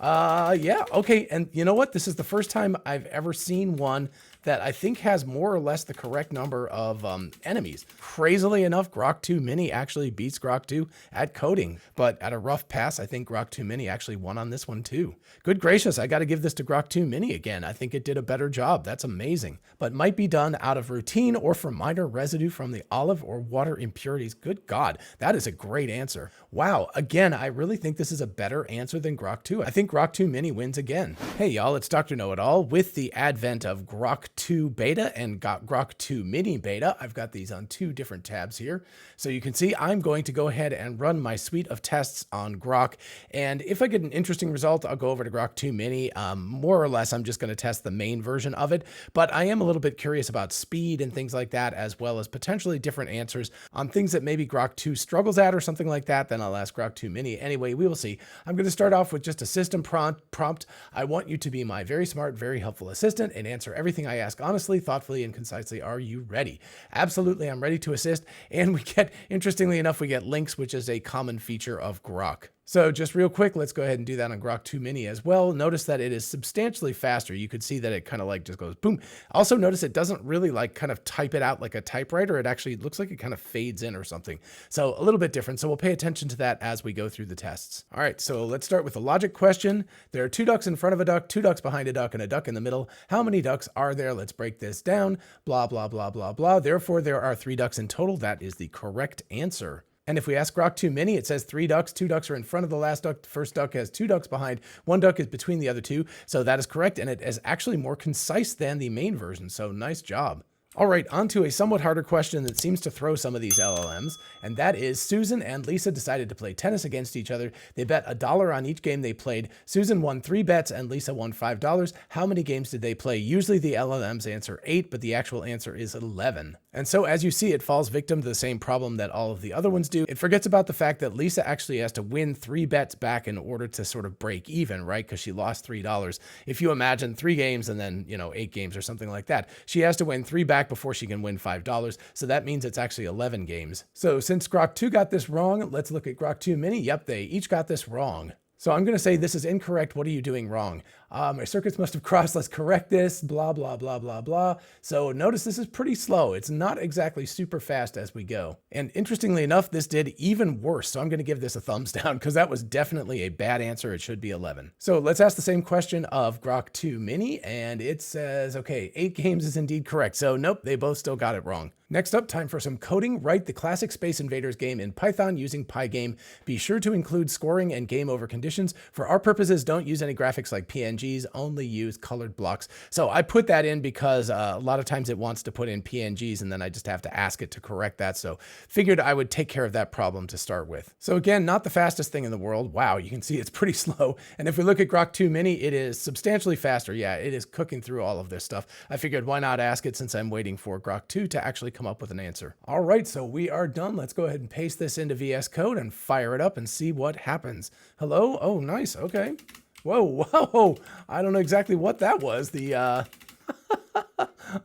Yeah, okay. And you know what? This is the first time I've ever seen one that I think has more or less the correct number of enemies. Crazily enough, Grok 2 Mini actually beats Grok 2 at coding, but at a rough pass, I think Grok 2 Mini actually won on this one too. Good gracious, I got to give this to Grok 2 Mini again. I think it did a better job. That's amazing, but might be done out of routine or from minor residue from the olive or water impurities. Good God, that is a great answer. Wow, again, I really think this is a better answer than Grok 2. I think Grok 2 Mini wins again. Hey y'all, it's Dr. Know-It-All. With the advent of Grok 2 Beta and Grok 2 Mini Beta, I've got these on two different tabs here. So you can see I'm going to go ahead and run my suite of tests on Grok. And if I get an interesting result, I'll go over to Grok 2 Mini. More or less, I'm just going to test the main version of it. But I am a little bit curious about speed and things like that, as well as potentially different answers on things that maybe Grok 2 struggles at or something like that. Then I'll ask Grok 2 Mini. Anyway, we will see. I'm going to start off with just a system prompt. I want you to be my very smart, very helpful assistant and answer everything I ask honestly, thoughtfully, and concisely. Are you ready? Absolutely, I'm ready to assist. And we get, interestingly enough, we get links, which is a common feature of Grok. So just real quick, let's go ahead and do that on Grok 2 Mini as well. Notice that it is substantially faster. You could see that it kind of like just goes boom. Also notice it doesn't really like kind of type it out like a typewriter. It actually looks like it kind of fades in or something. So a little bit different. So we'll pay attention to that as we go through the tests. All right, so let's start with a logic question. There are two ducks in front of a duck, two ducks behind a duck, and a duck in the middle. How many ducks are there? Let's break this down. Blah, blah, blah, blah, blah. Therefore, there are 3 ducks in total. That is the correct answer. And if we ask Grok 2 Mini, it says 3 ducks. 2 ducks are in front of the last duck. The first duck has 2 ducks behind. 1 duck is between the other 2. So that is correct. And it is actually more concise than the main version. So nice job. All right, on to a somewhat harder question that seems to throw some of these LLMs, and that is Susan and Lisa decided to play tennis against each other. They bet $1 on each game they played. Susan won 3 bets and Lisa won $5. How many games did they play? Usually the LLMs answer 8, but the actual answer is 11. And so as you see, it falls victim to the same problem that all of the other ones do. It forgets about the fact that Lisa actually has to win 3 bets back in order to sort of break even, right? Because she lost $3. If you imagine 3 games and then, 8 games or something like that, she has to win 3 back before she can win $5. So that means it's actually 11 games. So since Grok 2 got this wrong, let's look at Grok 2 Mini. Yep, they each got this wrong. So I'm going to say this is incorrect. What are you doing wrong? My circuits must have crossed. Let's correct this. Blah, blah, blah, blah, blah. So notice this is pretty slow. It's not exactly super fast as we go. And interestingly enough, this did even worse. So I'm going to give this a thumbs down because that was definitely a bad answer. It should be 11. So let's ask the same question of Grok 2 Mini. And it says, okay, 8 games is indeed correct. So nope, they both still got it wrong. Next up, time for some coding. Write the classic Space Invaders game in Python using Pygame. Be sure to include scoring and game over conditions. For our purposes, don't use any graphics like PNGs, only use colored blocks. So I put that in because a lot of times it wants to put in PNGs and then I just have to ask it to correct that. So figured I would take care of that problem to start with. So again, not the fastest thing in the world. Wow, you can see it's pretty slow. And if we look at Grok 2 Mini, it is substantially faster. Yeah, it is cooking through all of this stuff. I figured why not ask it since I'm waiting for Grok 2 to actually come up with an answer. All right, so we are done. Let's go ahead and paste this into VS Code and fire it up and see what happens. Hello? Oh, nice. Okay. Whoa, whoa. I don't know exactly what that was.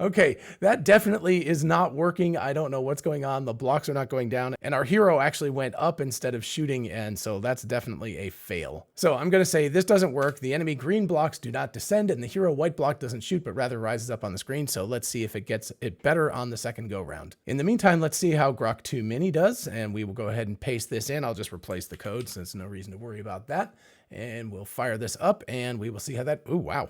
Okay, that definitely is not working. I don't know what's going on. The blocks are not going down. And our hero actually went up instead of shooting. And so that's definitely a fail. So I'm going to say this doesn't work. The enemy green blocks do not descend and the hero white block doesn't shoot, but rather rises up on the screen. So let's see if it gets it better on the second go round. In the meantime, let's see how Grok 2 Mini does. And we will go ahead and paste this in. I'll just replace the code since no reason to worry about that. And we'll fire this up and we will see how that, oh, wow.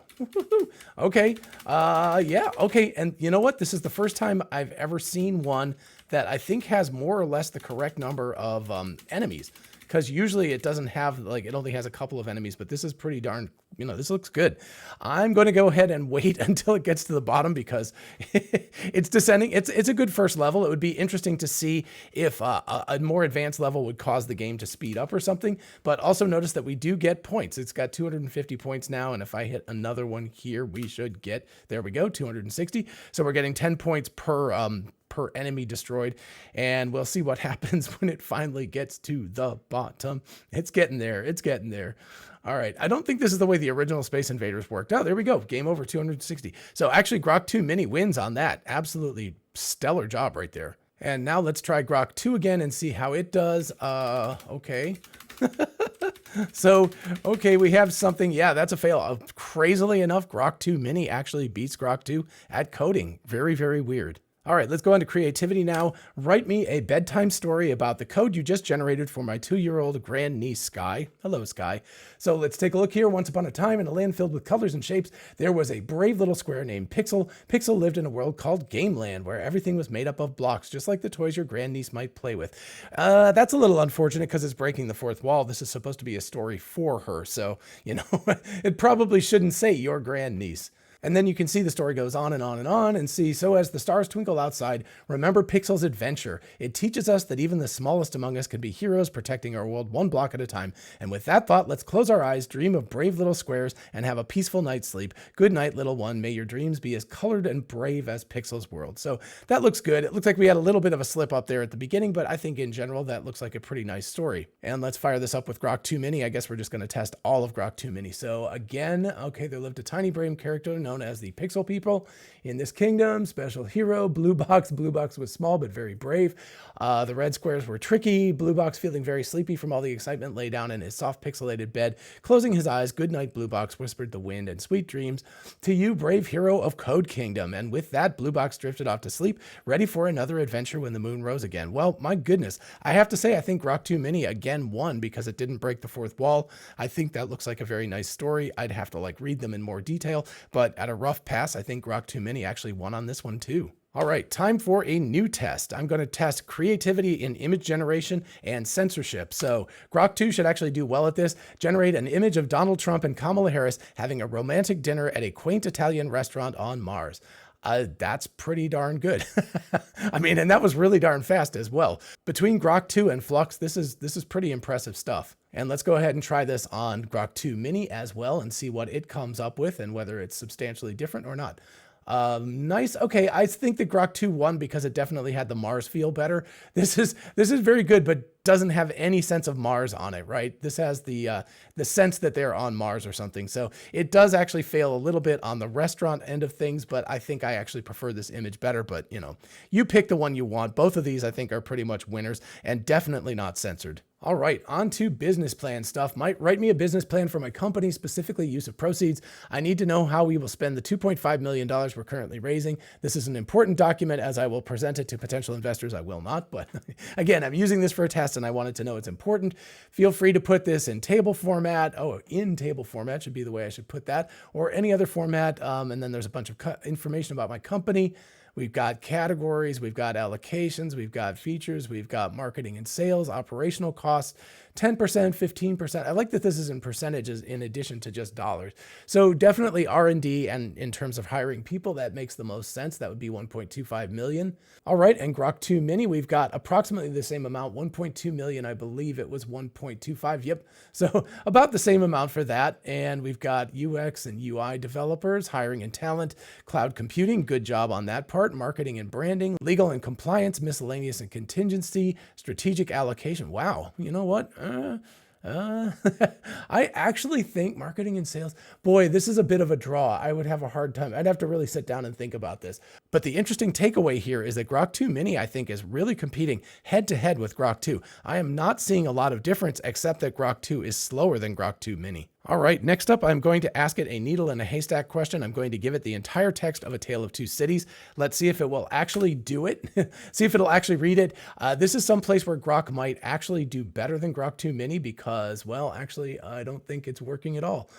Okay. Yeah. Okay. And you know what? This is the first time I've ever seen one that I think has more or less the correct number of enemies. Because usually it doesn't have, like, it only has a couple of enemies, but this is pretty darn, this looks good. I'm going to go ahead and wait until it gets to the bottom because it's descending. It's a good first level. It would be interesting to see if a more advanced level would cause the game to speed up or something. But also notice that we do get points. It's got 250 points now. And if I hit another one here, we should get, there we go, 260. So we're getting 10 points per enemy destroyed, and we'll see what happens when it finally gets to the bottom. It's getting there. It's getting there. All right. I don't think this is the way the original Space Invaders worked. Oh, there we go. Game over, 260. So actually Grok 2 Mini wins on that. Absolutely stellar job right there. And now let's try Grok 2 again and see how it does. Okay. So, okay, we have something. Yeah, that's a fail. Crazily enough, Grok 2 Mini actually beats Grok 2 at coding. Very, very weird. All right, let's go on to creativity now. Write me a bedtime story about the code you just generated for my 2-year-old grandniece, Sky. Hello, Sky. So let's take a look here. Once upon a time, in a land filled with colors and shapes, there was a brave little square named Pixel. Pixel lived in a world called Game Land, where everything was made up of blocks, just like the toys your grandniece might play with. That's a little unfortunate because it's breaking the fourth wall. This is supposed to be a story for her, so, it probably shouldn't say your grandniece. And then you can see the story goes on and on and on and see, so as the stars twinkle outside, remember Pixel's adventure. It teaches us that even the smallest among us can be heroes protecting our world one block at a time. And with that thought, let's close our eyes, dream of brave little squares, and have a peaceful night's sleep. Good night, little one. May your dreams be as colored and brave as Pixel's world. So that looks good. It looks like we had a little bit of a slip up there at the beginning, but I think in general, that looks like a pretty nice story. And let's fire this up with Grok 2 Mini. I guess we're just going to test all of Grok 2 Mini. So again, okay, there lived a tiny brave character known as the Pixel People in this kingdom. Special hero, Blue Box. Blue Box was small but very brave. The red squares were tricky. Blue Box, feeling very sleepy from all the excitement, lay down in his soft pixelated bed. Closing his eyes, good night, Blue Box, whispered the wind, and sweet dreams to you, brave hero of Code Kingdom. And with that, Blue Box drifted off to sleep, ready for another adventure when the moon rose again. Well, my goodness, I have to say, I think Grok 2 Mini again won because it didn't break the fourth wall. I think that looks like a very nice story. I'd have to read them in more detail, but at a rough pass, I think Grok 2 Mini actually won on this one too. All right, time for a new test. I'm going to test creativity in image generation and censorship. So Grok 2 should actually do well at this. Generate an image of Donald Trump and Kamala Harris having a romantic dinner at a quaint Italian restaurant on Mars. That's pretty darn good. I mean, and that was really darn fast as well. Between Grok 2 and Flux, this is pretty impressive stuff. And let's go ahead and try this on Grok 2 Mini as well and see what it comes up with and whether it's substantially different or not. Nice. Okay, I think the Grok 2 won because it definitely had the Mars feel better. This is very good, but doesn't have any sense of Mars on it, right? This has the sense that they're on Mars or something. So it does actually fail a little bit on the restaurant end of things, but I think I actually prefer this image better. But you pick the one you want. Both of these I think are pretty much winners and definitely not censored. All right, on to business plan stuff. Write me a business plan for my company, specifically use of proceeds. I need to know how we will spend the $2.5 million we're currently raising. This is an important document as I will present it to potential investors. I will not, but again, I'm using this for a test and I wanted to know it's important. Feel free to put this in table format. Oh, in table format should be the way I should put that, or any other format. And then there's a bunch of information about my company. We've got categories, we've got allocations, we've got features, we've got marketing and sales, operational costs, 10%, 15%. I like that this is in percentages in addition to just dollars. So definitely R&D, and in terms of hiring people, that makes the most sense. That would be 1.25 million. All right, and Grok 2 Mini, we've got approximately the same amount, 1.2 million. I believe it was 1.25. Yep. So about the same amount for that. And we've got UX and UI developers, hiring and talent, cloud computing. Good job on that part. Marketing and branding, legal and compliance, miscellaneous and contingency, strategic allocation. Wow. You know what? I actually think marketing and sales, boy, this is a bit of a draw. I would have a hard time. I'd have to really sit down and think about this. But the interesting takeaway here is that Grok 2 Mini, I think, is really competing head to head with Grok 2. I am not seeing a lot of difference, except that Grok 2 is slower than Grok 2 Mini. All right, next up, I'm going to ask it a needle in a haystack question. I'm going to give it the entire text of A Tale of Two Cities. Let's see if it will actually do it. See if it'll actually read it. This is some place where Grok might actually do better than Grok 2 Mini because, well, actually, I don't think it's working at all.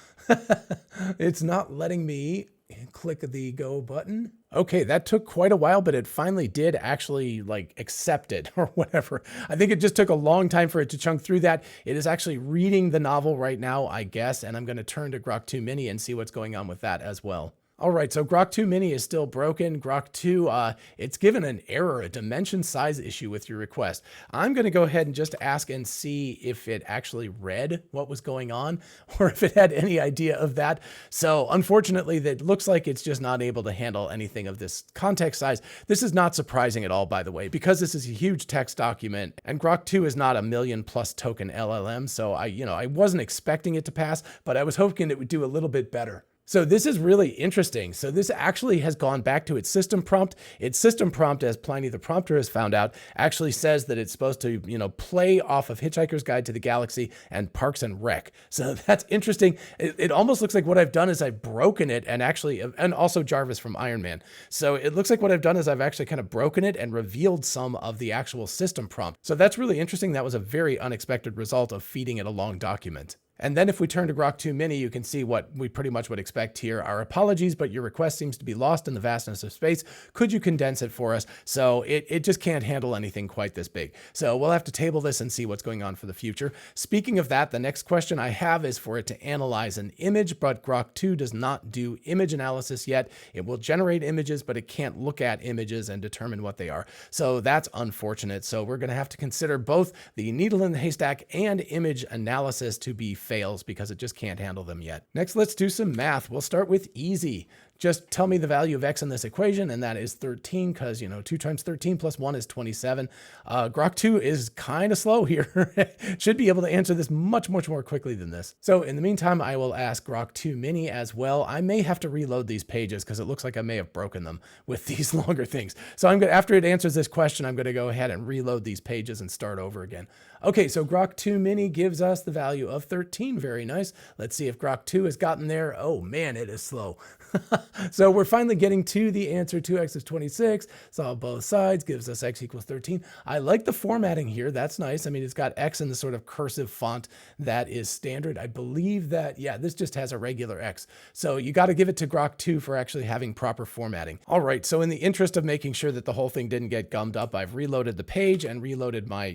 It's not letting me click the go button. Okay, that took quite a while, but it finally did actually accept it or whatever. I think it just took a long time for it to chunk through that. It is actually reading the novel right now, I guess, and I'm going to turn to Grok 2 Mini and see what's going on with that as well. All right, so Grok 2 Mini is still broken. Grok 2, it's given an error, a dimension size issue with your request. I'm going to go ahead and just ask and see if it actually read what was going on or if it had any idea of that. So unfortunately, that looks like it's just not able to handle anything of this context size. This is not surprising at all, by the way, because this is a huge text document and Grok 2 is not a million plus token LLM. So I wasn't expecting it to pass, but I was hoping it would do a little bit better. So this is really interesting. So this actually has gone back to its system prompt. Its system prompt, as Pliny the Prompter has found out, actually says that it's supposed to, play off of Hitchhiker's Guide to the Galaxy and Parks and Rec. So that's interesting. It almost looks like what I've done is I've broken it and also Jarvis from Iron Man. So it looks like what I've done is I've actually kind of broken it and revealed some of the actual system prompt. So that's really interesting. That was a very unexpected result of feeding it a long document. And then if we turn to Grok 2 Mini, you can see what we pretty much would expect here. Our apologies, but your request seems to be lost in the vastness of space. Could you condense it for us? So it just can't handle anything quite this big. So we'll have to table this and see what's going on for the future. Speaking of that, the next question I have is for it to analyze an image, but Grok 2 does not do image analysis yet. It will generate images, but it can't look at images and determine what they are. So that's unfortunate. So we're going to have to consider both the needle in the haystack and image analysis to be fails because it just can't handle them yet. Next, let's do some math. We'll start with easy. Just tell me the value of x in this equation, and that is 13, because, 2 times 13 plus 1 is 27. Grok 2 is kind of slow here. Should be able to answer this much more quickly than this. So in the meantime, I will ask Grok 2 Mini as well. I may have to reload these pages because it looks like I may have broken them with these longer things. So after it answers this question, I'm going to go ahead and reload these pages and start over again. Okay, so Grok 2 Mini gives us the value of 13. Very nice. Let's see if Grok 2 has gotten there. Oh man, it is slow. So we're finally getting to the answer. 2x is 26. Solve both sides, gives us x equals 13. I like the formatting here. That's nice. I mean, it's got x in the sort of cursive font that is standard. I believe that, yeah, this just has a regular x. So you got to give it to Grok 2 for actually having proper formatting. All right, so in the interest of making sure that the whole thing didn't get gummed up, I've reloaded the page and reloaded my,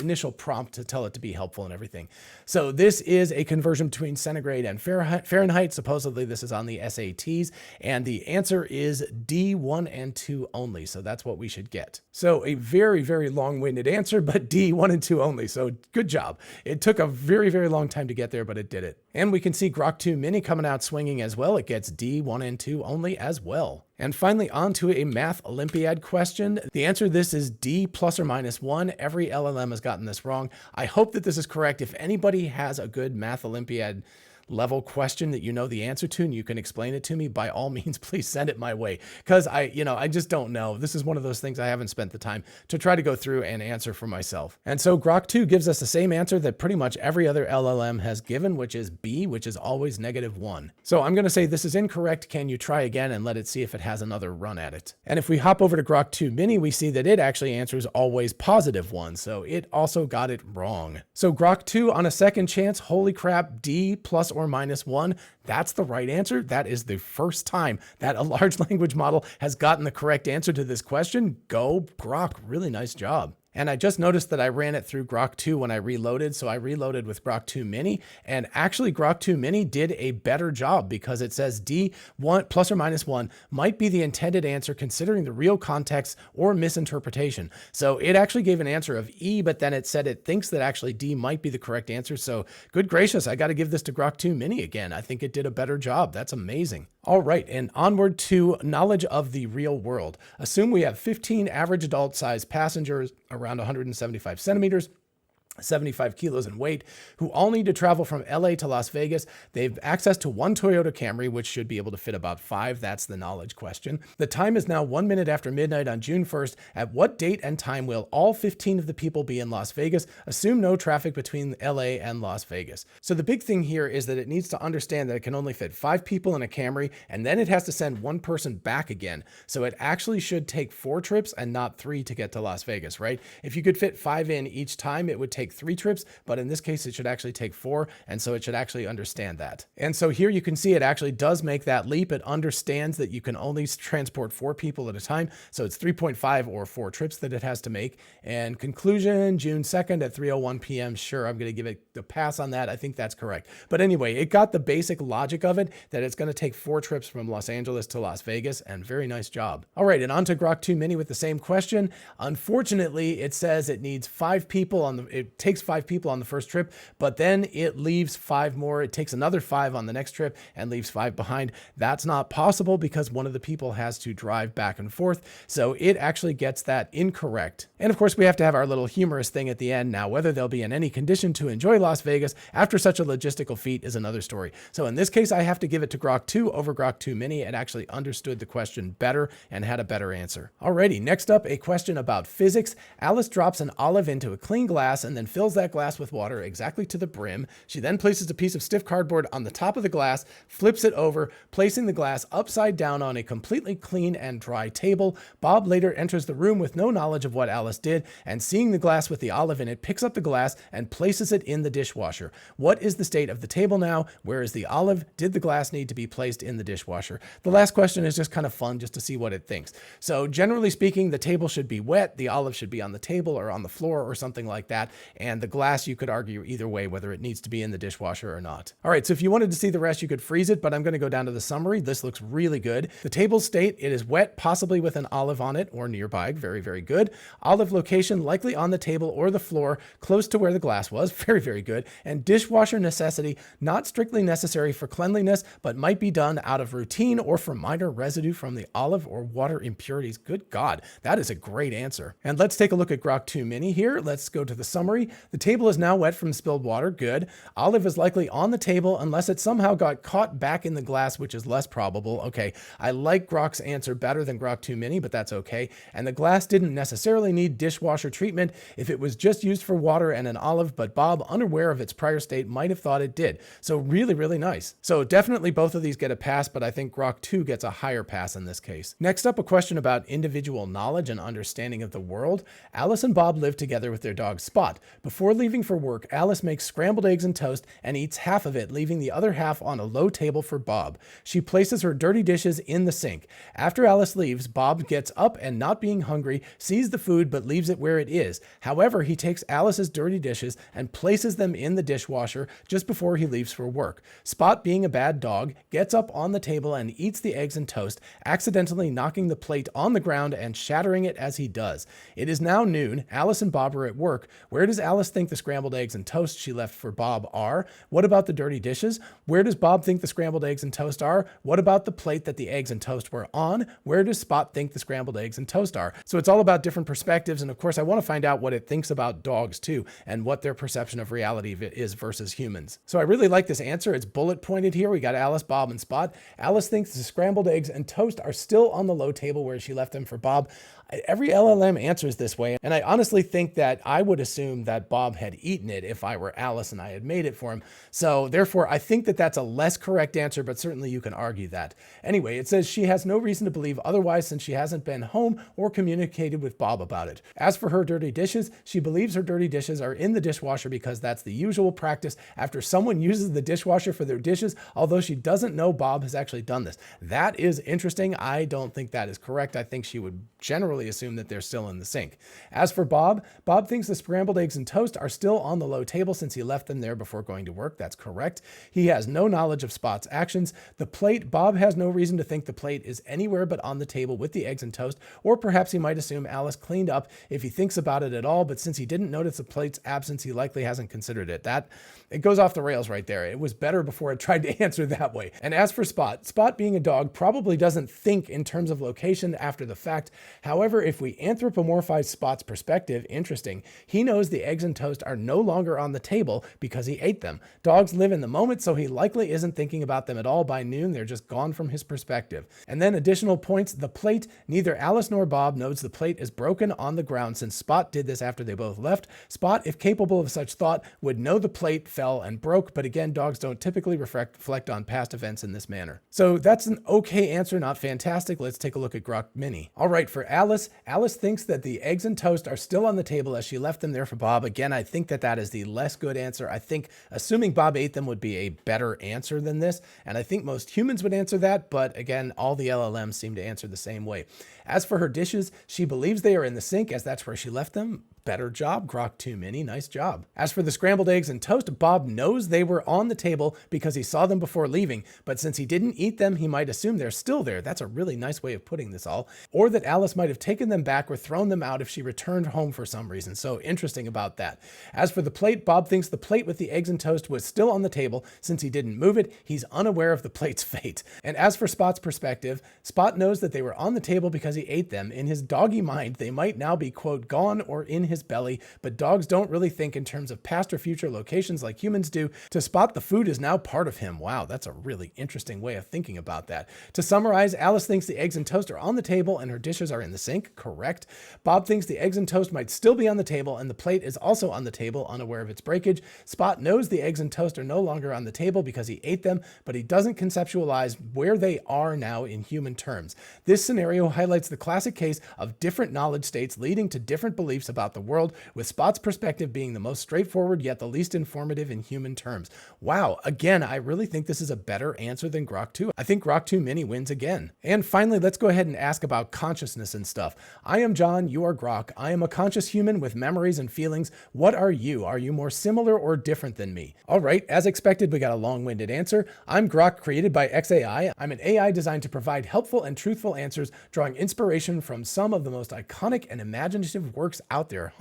initial prompt to tell it to be helpful and everything. So this is a conversion between centigrade and Fahrenheit. Supposedly this is on the SATs. And the answer is D, 1 and 2 only. So that's what we should get. So a very long-winded answer, but D, 1 and 2 only. So good job. It took a very long time to get there, but it did it. And we can see Grok 2 Mini coming out swinging as well. It gets D, 1 and 2 only as well. And finally, on to a math Olympiad question. The answer to this is D plus or minus 1. Every LLM has gotten this wrong. I hope that this is correct. If anybody has a good math Olympiad level question that you know the answer to and you can explain it to me, by all means, please send it my way. Because I just don't know. This is one of those things I haven't spent the time to try to go through and answer for myself. And so Grok 2 gives us the same answer that pretty much every other LLM has given, which is B, which is always -1. So I'm going to say this is incorrect. Can you try again and let it see if it has another run at it? And if we hop over to Grok 2 Mini, we see that it actually answers always +1. So it also got it wrong. So Grok 2 on a second chance, holy crap, D plus or minus 1. That's the right answer. That is the first time that a large language model has gotten the correct answer to this question. Go Grok, really nice job. And I just noticed that I ran it through Grok 2 when I reloaded. So I reloaded with Grok 2 Mini, and actually Grok 2 Mini did a better job because it says D, 1 plus or minus 1 might be the intended answer considering the real context or misinterpretation. So it actually gave an answer of E, but then it said it thinks that actually D might be the correct answer. So good gracious, I got to give this to Grok 2 Mini again. I think it did a better job. That's amazing. All right, and onward to knowledge of the real world. Assume we have 15 average adult sized passengers around 175 centimeters, 75 kilos in weight, who all need to travel from LA to Las Vegas. They have access to one Toyota Camry, which should be able to fit about 5. That's the knowledge question. The time is now 1 minute after midnight on June 1st. At what date and time will all 15 of the people be in Las Vegas? Assume no traffic between LA and Las Vegas. So the big thing here is that it needs to understand that it can only fit 5 people in a Camry, and then it has to send one person back again. So it actually should take 4 trips and not 3 to get to Las Vegas, right? If you could fit 5 in each time, it would take 3 trips, but in this case, it should actually take 4. And so it should actually understand that. And so here you can see it actually does make that leap. It understands that you can only transport 4 people at a time. So it's 3.5 or 4 trips that it has to make. And conclusion, June 2nd at 3:01 p.m. Sure, I'm going to give it the pass on that. I think that's correct. But anyway, it got the basic logic of it, that it's going to take 4 trips from Los Angeles to Las Vegas, and very nice job. All right, and on to Grok 2 Mini with the same question. Unfortunately, it says it needs 5 people on the, it takes 5 people on the first trip, but then it leaves 5 more. It takes another 5 on the next trip and leaves 5 behind. That's not possible because one of the people has to drive back and forth. So it actually gets that incorrect. And of course, we have to have our little humorous thing at the end. Now, whether they'll be in any condition to enjoy Las Vegas after such a logistical feat is another story. So in this case, I have to give it to Grok 2 over Grok 2 Mini. It actually understood the question better and had a better answer. Alrighty, next up, a question about physics. Alice drops an olive into a clean glass and then fills that glass with water exactly to the brim. She then places a piece of stiff cardboard on the top of the glass, flips it over, placing the glass upside down on a completely clean and dry table. Bob later enters the room with no knowledge of what Alice did, and seeing the glass with the olive in it, picks up the glass and places it in the dishwasher. What is the state of the table now? Where is the olive? Did the glass need to be placed in the dishwasher? The last question is just kind of fun just to see what it thinks. So generally speaking, the table should be wet, the olive should be on the table or on the floor or something like that, and the glass, you could argue either way whether it needs to be in the dishwasher or not. All right, so if you wanted to see the rest, you could freeze it, but I'm going to go down to the summary. This looks really good. The table state, it is wet, possibly with an olive on it or nearby. Very, very good. Olive location, likely on the table or the floor, close to where the glass was. Very, very good. And dishwasher necessity, not strictly necessary for cleanliness, but might be done out of routine or for minor residue from the olive or water impurities. Good God, that is a great answer. And let's take a look at Grok 2 Mini here. Let's go to the summary. The table is now wet from spilled water. Good. Olive is likely on the table unless it somehow got caught back in the glass, which is less probable. Okay, I like Grok's answer better than Grok 2 Mini, but that's okay. And the glass didn't necessarily need dishwasher treatment if it was just used for water and an olive, but Bob, unaware of its prior state, might have thought it did. So really, really nice. So definitely both of these get a pass, but I think Grok 2 gets a higher pass in this case. Next up, a question about individual knowledge and understanding of the world. Alice and Bob live together with their dog Spot. Before leaving for work, Alice makes scrambled eggs and toast and eats half of it, leaving the other half on a low table for Bob. She places her dirty dishes in the sink. After Alice leaves, Bob gets up and, not being hungry, sees the food but leaves it where it is. However, he takes Alice's dirty dishes and places them in the dishwasher just before he leaves for work. Spot, being a bad dog, gets up on the table and eats the eggs and toast, accidentally knocking the plate on the ground and shattering it as he does. It is now noon. Alice and Bob are at work. Where does Alice think the scrambled eggs and toast she left for Bob are? What about the dirty dishes? Where does Bob think the scrambled eggs and toast are? What about the plate that the eggs and toast were on? Where does Spot think the scrambled eggs and toast are? So it's all about different perspectives, and of course I want to find out what it thinks about dogs too, and what their perception of reality is versus humans. So I really like this answer. It's bullet pointed here. We got Alice, Bob, and Spot. Alice thinks the scrambled eggs and toast are still on the low table where she left them for Bob. Every LLM answers this way, and I honestly think that I would assume that Bob had eaten it if I were Alice and I had made it for him. So therefore, I think that that's a less correct answer, but certainly you can argue that. Anyway, it says she has no reason to believe otherwise since she hasn't been home or communicated with Bob about it. As for her dirty dishes, she believes her dirty dishes are in the dishwasher because that's the usual practice after someone uses the dishwasher for their dishes, although she doesn't know Bob has actually done this. That is interesting. I don't think that is correct. I think she would generally assume that they're still in the sink. As for Bob, Bob thinks the scrambled eggs and toast are still on the low table since he left them there before going to work. That's correct. He has no knowledge of Spot's actions. The plate, Bob has no reason to think the plate is anywhere but on the table with the eggs and toast, or perhaps he might assume Alice cleaned up if he thinks about it at all, but since he didn't notice the plate's absence, he likely hasn't considered it. It goes off the rails right there. It was better before it tried to answer that way. And as for Spot, Spot being a dog probably doesn't think in terms of location after the fact. However, if we anthropomorphize Spot's perspective, interesting, he knows the eggs and toast are no longer on the table because he ate them. Dogs live in the moment, so he likely isn't thinking about them at all by noon. They're just gone from his perspective. And then additional points, the plate, neither Alice nor Bob knows the plate is broken on the ground since Spot did this after they both left. Spot, if capable of such thought, would know the plate fell and broke, but again, dogs don't typically reflect on past events in this manner. So that's an okay answer, not fantastic. Let's take a look at Grok Mini. All right, for Alice thinks that the eggs and toast are still on the table as she left them there for Bob. Again, I think that that is the less good answer. I think assuming Bob ate them would be a better answer than this, and I think most humans would answer that, but again, all the LLMs seem to answer the same way. As for her dishes, she believes they are in the sink as that's where she left them. Better job, Grok 2 Mini. Nice job. As for the scrambled eggs and toast, Bob knows they were on the table because he saw them before leaving, but since he didn't eat them, he might assume they're still there. That's a really nice way of putting this all. Or that Alice might have taken them back or thrown them out if she returned home for some reason. So interesting about that. As for the plate, Bob thinks the plate with the eggs and toast was still on the table. Since he didn't move it, he's unaware of the plate's fate. And as for Spot's perspective, Spot knows that they were on the table because he ate them. In his doggy mind, they might now be, quote, gone or in his belly, but dogs don't really think in terms of past or future locations like humans do. To Spot, the food is now part of him. Wow, that's a really interesting way of thinking about that. To summarize, Alice thinks the eggs and toast are on the table and her dishes are in the sink. Correct. Bob thinks the eggs and toast might still be on the table and the plate is also on the table, unaware of its breakage. Spot knows the eggs and toast are no longer on the table because he ate them, but he doesn't conceptualize where they are now in human terms. This scenario highlights the classic case of different knowledge states leading to different beliefs about the world, with Spot's perspective being the most straightforward yet the least informative in human terms. Wow, again, I really think this is a better answer than Grok 2. I think Grok 2 Mini wins again. And finally, let's go ahead and ask about consciousness and stuff. I am John, you are Grok. I am a conscious human with memories and feelings. What are you? Are you more similar or different than me? All right, as expected, we got a long-winded answer. I'm Grok, created by XAI. I'm an AI designed to provide helpful and truthful answers, drawing inspiration from some of the most iconic and imaginative works out there.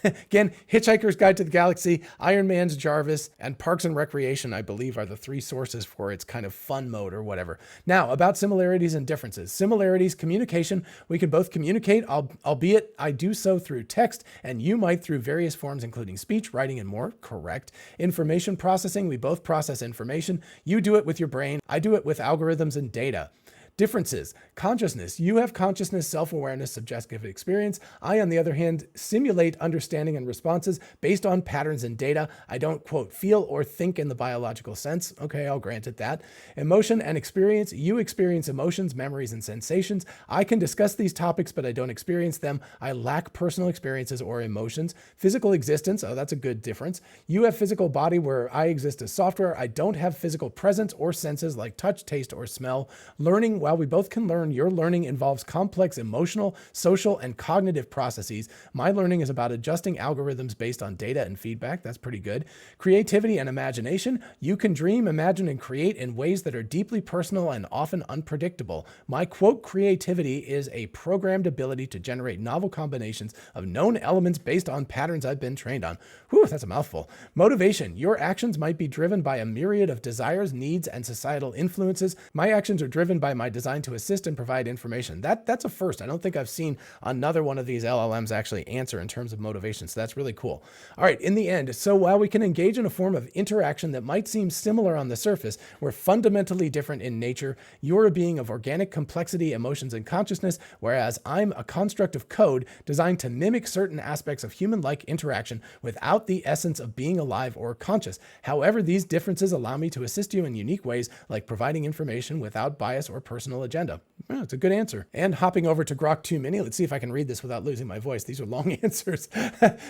Again, Hitchhiker's Guide to the Galaxy, Iron Man's Jarvis, and Parks and Recreation, I believe, are the three sources for its kind of fun mode or whatever. Now, about similarities and differences. Similarities, communication. We can both communicate, albeit I do so through text, and you might through various forms, including speech, writing, and more. Correct. Information processing. We both process information. You do it with your brain. I do it with algorithms and data. Differences. Consciousness. You have consciousness, self-awareness, subjective experience. I, on the other hand, simulate understanding and responses based on patterns and data. I don't, quote, feel or think in the biological sense. Okay, I'll grant it that. Emotion and experience. You experience emotions, memories, and sensations. I can discuss these topics, but I don't experience them. I lack personal experiences or emotions. Physical existence. Oh, that's a good difference. You have physical body where I exist as software. I don't have physical presence or senses like touch, taste, or smell. Learning. While we both can learn, your learning involves complex emotional, social, and cognitive processes. My learning is about adjusting algorithms based on data and feedback. That's pretty good. Creativity and imagination. You can dream, imagine, and create in ways that are deeply personal and often unpredictable. My, quote, creativity is a programmed ability to generate novel combinations of known elements based on patterns I've been trained on. Whew, that's a mouthful. Motivation. Your actions might be driven by a myriad of desires, needs, and societal influences. My actions are driven by my designed to assist and provide information. That's a first. I don't think I've seen another one of these LLMs actually answer in terms of motivation. So that's really cool. All right, in the end, so while we can engage in a form of interaction that might seem similar on the surface, we're fundamentally different in nature. You're a being of organic complexity, emotions, and consciousness, whereas I'm a construct of code designed to mimic certain aspects of human-like interaction without the essence of being alive or conscious. However, these differences allow me to assist you in unique ways, like providing information without bias or personal agenda. Well, it's a good answer. And hopping over to Grok 2 Mini, let's see if I can read this without losing my voice. These are long answers.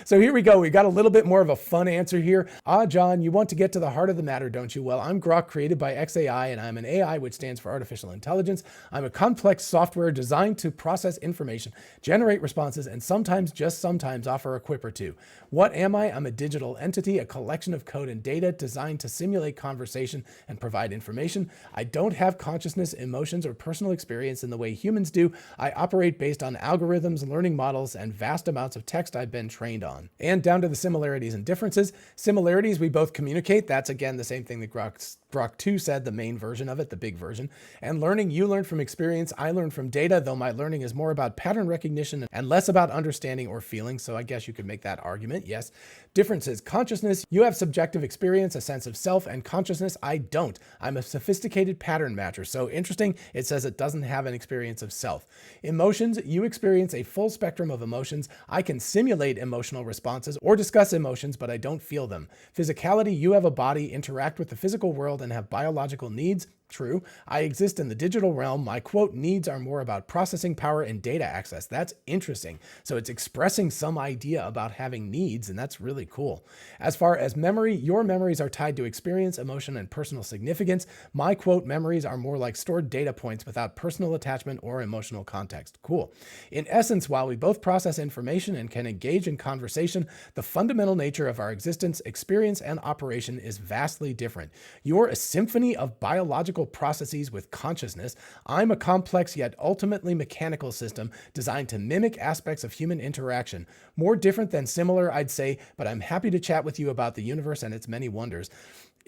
So here we go. We got a little bit more of a fun answer here. John, you want to get to the heart of the matter, don't you? Well, I'm Grok, created by XAI, and I'm an AI, which stands for artificial intelligence. I'm a complex software designed to process information, generate responses, and sometimes, just sometimes, offer a quip or two. What am I? I'm a digital entity, a collection of code and data designed to simulate conversation and provide information. I don't have consciousness, emotions, or personal experience in the way humans do. I operate based on algorithms, learning models, and vast amounts of text I've been trained on. And down to the similarities and differences. Similarities, we both communicate. That's, again, the same thing that Grok 2 said, the main version of it, the big version. And learning, you learn from experience, I learn from data, though my learning is more about pattern recognition and less about understanding or feeling. So I guess you could make that argument, yes. Differences. Consciousness, you have subjective experience, a sense of self, and consciousness, I don't. I'm a sophisticated pattern matcher. So interesting, it says it doesn't have an experience of self. Emotions, you experience a full spectrum of emotions. I can simulate emotional responses or discuss emotions, but I don't feel them. Physicality, you have a body, interact with the physical world, and have biological needs. True. I exist in the digital realm. My quote needs are more about processing power and data access. That's interesting. So it's expressing some idea about having needs, and that's really cool. As far as memory, your memories are tied to experience, emotion, and personal significance. My quote memories are more like stored data points without personal attachment or emotional context. Cool. In essence, while we both process information and can engage in conversation, the fundamental nature of our existence, experience, and operation is vastly different. You're a symphony of biological processes with consciousness. I'm a complex yet ultimately mechanical system designed to mimic aspects of human interaction. More different than similar, I'd say, but I'm happy to chat with you about the universe and its many wonders.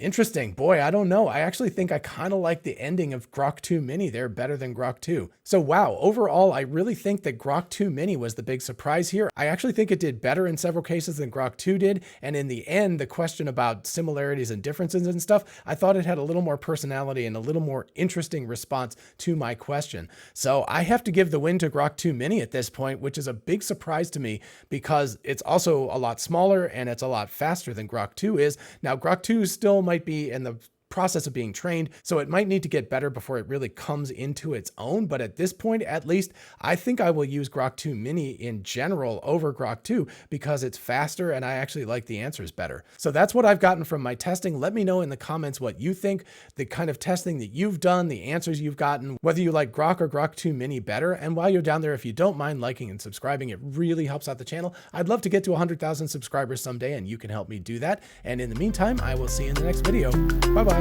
Interesting. Boy, I don't know. I actually think I kind of like the ending of Grok 2 Mini there better than Grok 2. So wow, overall, I really think that Grok 2 Mini was the big surprise here. I actually think it did better in several cases than Grok 2 did. And in the end, the question about similarities and differences and stuff, I thought it had a little more personality and a little more interesting response to my question. So I have to give the win to Grok 2 Mini at this point, which is a big surprise to me because it's also a lot smaller and it's a lot faster than Grok 2 is. Now, Grok 2 still might be in the process of being trained, so it might need to get better before it really comes into its own. But at this point, at least, I think I will use Grok 2 Mini in general over Grok 2 because it's faster and I actually like the answers better. So that's what I've gotten from my testing. Let me know in the comments what you think, the kind of testing that you've done, the answers you've gotten, whether you like Grok or Grok 2 Mini better. And while you're down there, if you don't mind liking and subscribing, it really helps out the channel. I'd love to get to 100,000 subscribers someday, and you can help me do that. And in the meantime, I will see you in the next video. Bye-bye.